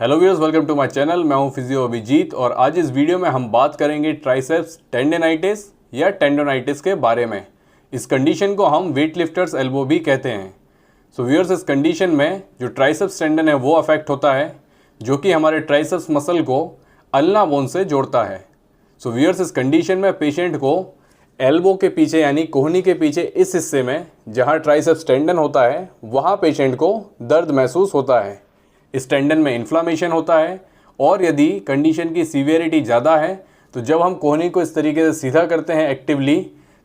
Hello viewers, welcome to my channel. मैं हूं physio Abhijit और आज इस वीडियो में हम बात करेंगे ट्राइसेप्स टेंडेनाइटिस या टेंडोनाइटिस के बारे में। इस कंडीशन को हम वेट लिफ्टर्स एल्बो भी कहते हैं। सो व्यूअर्स, इस कंडीशन में जो ट्राइसेप्स टेंडन है वो अफेक्ट होता है, जो कि हमारे ट्राइसेप्स मसल को अल्ना बोन से जोड़ता है। सो व्यूअर्स, इस कंडीशन में पेशेंट को एल्बो के पीछे यानी कोहनी के पीछे इस हिस्से में जहाँ ट्राइसेप्स टेंडन होता है वहाँ पेशेंट को दर्द महसूस होता है। इस टेंडन में इन्फ्लामेशन होता है और यदि कंडीशन की सीवियरिटी ज़्यादा है तो जब हम कोहनी को इस तरीके से सीधा करते हैं एक्टिवली,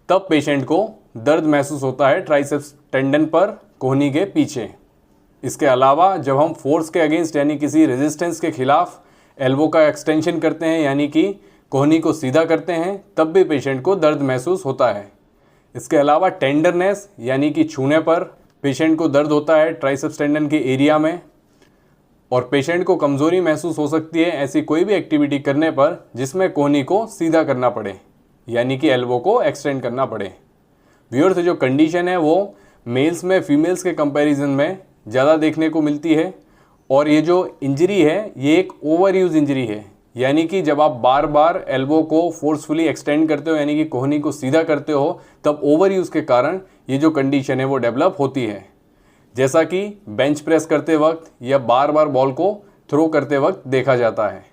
तब पेशेंट को दर्द महसूस होता है ट्राइसेप्स टेंडन पर कोहनी के पीछे। इसके अलावा जब हम फोर्स के अगेंस्ट यानी किसी रेजिस्टेंस के खिलाफ एल्बो का एक्सटेंशन करते हैं यानी कि कोहनी को सीधा करते हैं, तब भी पेशेंट को दर्द महसूस होता है। इसके अलावा टेंडरनेस यानी कि छूने पर पेशेंट को दर्द होता है ट्राइसेप्स टेंडन के एरिया में, और पेशेंट को कमज़ोरी महसूस हो सकती है ऐसी कोई भी एक्टिविटी करने पर जिसमें कोहनी को सीधा करना पड़े यानी कि एल्बो को एक्सटेंड करना पड़े। व्यूअर्स, जो कंडीशन है वो मेल्स में फीमेल्स के कंपैरिजन में ज़्यादा देखने को मिलती है, और ये जो इंजरी है ये एक ओवर यूज इंजरी है, यानी कि जब आप बार बार एल्बो को फोर्सफुली एक्सटेंड करते हो यानी कि कोहनी को सीधा करते हो, तब ओवर यूज़ के कारण ये जो कंडीशन है वो डेवलप होती है, जैसा कि बेंच प्रेस करते वक्त या बार बार बॉल को थ्रो करते वक्त देखा जाता है।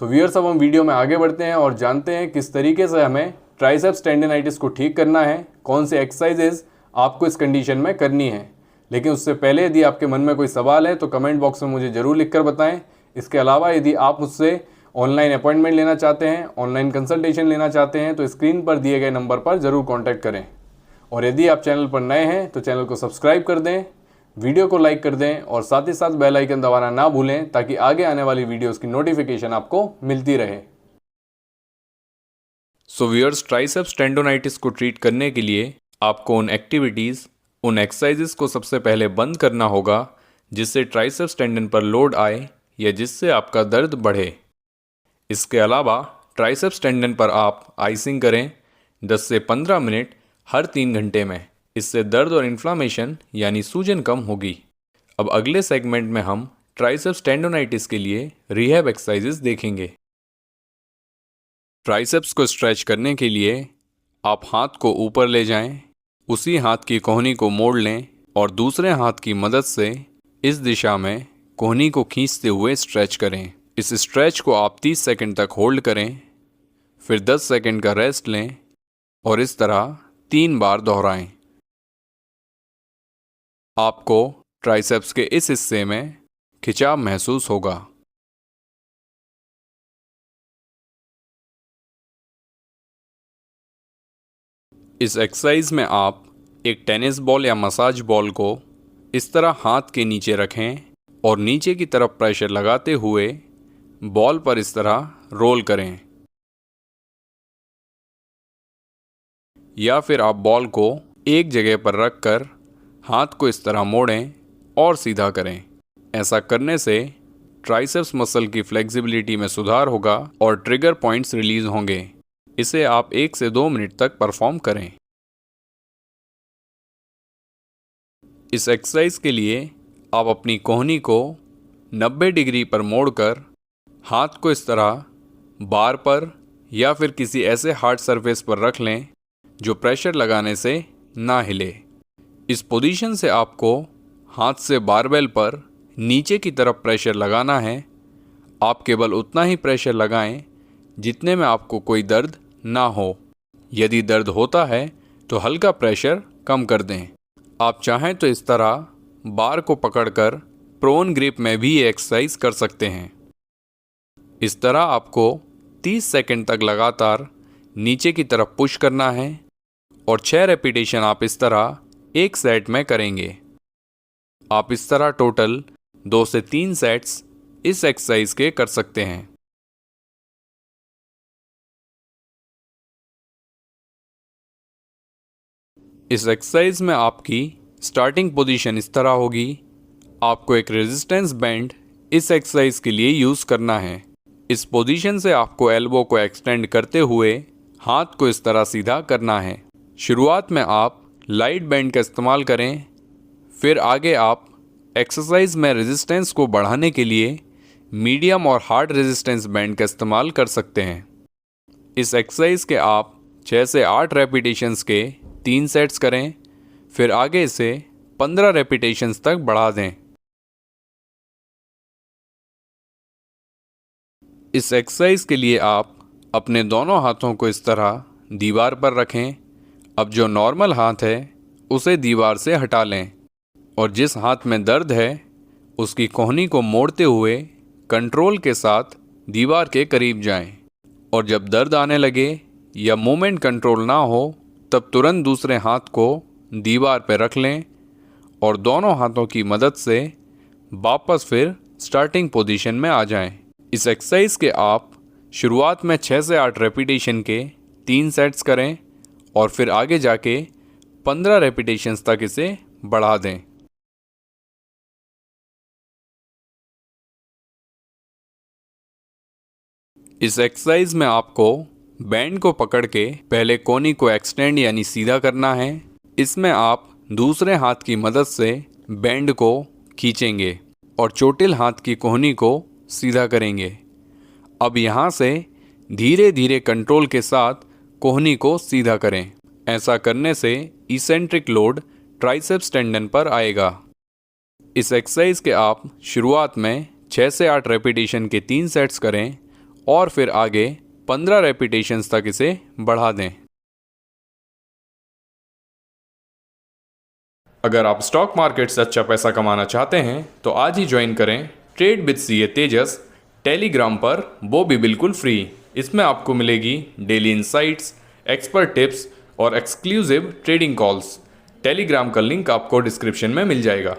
सो व्यूअर्स, अब हम वीडियो में आगे बढ़ते हैं और जानते हैं किस तरीके से हमें ट्राइसेप्स टेंडिनाइटिस को ठीक करना है, कौन से एक्सरसाइजेज आपको इस कंडीशन में करनी है। लेकिन उससे पहले यदि आपके मन में कोई सवाल है तो कमेंट बॉक्स में मुझे ज़रूर लिखकर बताएं। इसके अलावा यदि आप मुझसे ऑनलाइन अपॉइंटमेंट लेना चाहते हैं, ऑनलाइन कंसल्टेशन लेना चाहते हैं, तो स्क्रीन पर दिए गए नंबर पर ज़रूर कॉन्टैक्ट करें। और यदि आप चैनल पर नए हैं तो चैनल को सब्सक्राइब कर दें, वीडियो को लाइक कर दें और साथ ही साथ बेल आइकन दबाना ना भूलें ताकि आगे आने वाली वीडियोस की नोटिफिकेशन आपको मिलती रहे। सो व्यूअर्स, ट्राइसेप्स टेंडोनाइटिस को ट्रीट करने के लिए आपको उन एक्टिविटीज़, उन एक्सरसाइजेस को सबसे पहले बंद करना होगा जिससे ट्राइसेप्स टेंडन पर लोड आए या जिससे आपका दर्द बढ़े। इसके अलावा ट्राइसेप्स टेंडन पर आप आइसिंग करें 10 से 15 मिनट हर 3 घंटे में। इससे दर्द और इन्फ्लामेशन यानी सूजन कम होगी। अब अगले सेगमेंट में हम ट्राइसेप्स टेंडोनाइटिस के लिए रिहैब एक्सरसाइजेस देखेंगे। ट्राइसेप्स को स्ट्रेच करने के लिए आप हाथ को ऊपर ले जाएं, उसी हाथ की कोहनी को मोड़ लें और दूसरे हाथ की मदद से इस दिशा में कोहनी को खींचते हुए स्ट्रेच करें। इस स्ट्रेच को आप 30 सेकंड तक होल्ड करें, फिर 10 सेकंड का रेस्ट लें और इस तरह 3 बार दोहराएं। आपको ट्राइसेप्स के इस हिस्से में खिंचाव महसूस होगा। इस एक्सरसाइज में आप एक टेनिस बॉल या मसाज बॉल को इस तरह हाथ के नीचे रखें और नीचे की तरफ प्रेशर लगाते हुए बॉल पर इस तरह रोल करें, या फिर आप बॉल को एक जगह पर रखकर हाथ को इस तरह मोड़ें और सीधा करें। ऐसा करने से ट्राइसेप्स मसल की फ्लेक्सिबिलिटी में सुधार होगा और ट्रिगर पॉइंट्स रिलीज होंगे। इसे आप 1 से 2 मिनट तक परफॉर्म करें। इस एक्सरसाइज के लिए आप अपनी कोहनी को 90 डिग्री पर मोड़कर हाथ को इस तरह बार पर या फिर किसी ऐसे हार्ड सरफेस पर रख लें जो प्रेशर लगाने से ना हिले। इस पोजीशन से आपको हाथ से बारबेल पर नीचे की तरफ प्रेशर लगाना है। आप केवल उतना ही प्रेशर लगाएं जितने में आपको कोई दर्द ना हो। यदि दर्द होता है तो हल्का प्रेशर कम कर दें। आप चाहें तो इस तरह बार को पकड़कर प्रोन ग्रिप में भी ये एक्सरसाइज कर सकते हैं। इस तरह आपको 30 सेकंड तक लगातार नीचे की तरफ पुश करना है और 6 रेपिटेशन आप इस तरह एक सेट में करेंगे। आप इस तरह टोटल 2 से 3 सेट्स इस एक्सरसाइज के कर सकते हैं। इस एक्सरसाइज में आपकी स्टार्टिंग पोजीशन इस तरह होगी। आपको एक रेजिस्टेंस बैंड इस एक्सरसाइज के लिए यूज़ करना है। इस पोजीशन से आपको एल्बो को एक्सटेंड करते हुए हाथ को इस तरह सीधा करना है। शुरुआत में आप लाइट बैंड का इस्तेमाल करें, फिर आगे आप एक्सरसाइज में रेजिस्टेंस को बढ़ाने के लिए मीडियम और हार्ड रेजिस्टेंस बैंड का इस्तेमाल कर सकते हैं। इस एक्सरसाइज के आप 6 से 8 रेपिटेशंस के 3 सेट्स करें, फिर आगे इसे 15 रेपिटेशंस तक बढ़ा दें। इस एक्सरसाइज के लिए आप अपने दोनों हाथों को इस तरह दीवार पर रखें। अब जो नॉर्मल हाथ है उसे दीवार से हटा लें और जिस हाथ में दर्द है उसकी कोहनी को मोड़ते हुए कंट्रोल के साथ दीवार के करीब जाएं। और जब दर्द आने लगे या मूवमेंट कंट्रोल ना हो तब तुरंत दूसरे हाथ को दीवार पर रख लें और दोनों हाथों की मदद से वापस फिर स्टार्टिंग पोजीशन में आ जाएं। इस एक्सरसाइज के आप शुरुआत में 6 से 8 रेपिटेशन के 3 सेट्स करें और फिर आगे जाके 15 रेपिटेशंस तक इसे बढ़ा दें। इस एक्सरसाइज में आपको बैंड को पकड़ के पहले कोहनी को एक्सटेंड यानी सीधा करना है। इसमें आप दूसरे हाथ की मदद से बैंड को खींचेंगे और चोटिल हाथ की कोहनी को सीधा करेंगे। अब यहाँ से धीरे धीरे कंट्रोल के साथ कोहनी को सीधा करें। ऐसा करने से इसेंट्रिक लोड ट्राइसेप्स टेंडन पर आएगा। इस एक्सरसाइज के आप शुरुआत में 6 से 8 रेपिटेशन के 3 सेट्स करें और फिर आगे 15 रेपिटेशंस तक इसे बढ़ा दें। अगर आप स्टॉक मार्केट से अच्छा पैसा कमाना चाहते हैं तो आज ही ज्वाइन करें trade with CA Tejas Telegram पर, वो भी बिल्कुल फ्री। इसमें आपको मिलेगी डेली इंसाइट्स, एक्सपर्ट टिप्स और एक्सक्लूसिव ट्रेडिंग कॉल्स। टेलीग्राम का लिंक आपको डिस्क्रिप्शन में मिल जाएगा।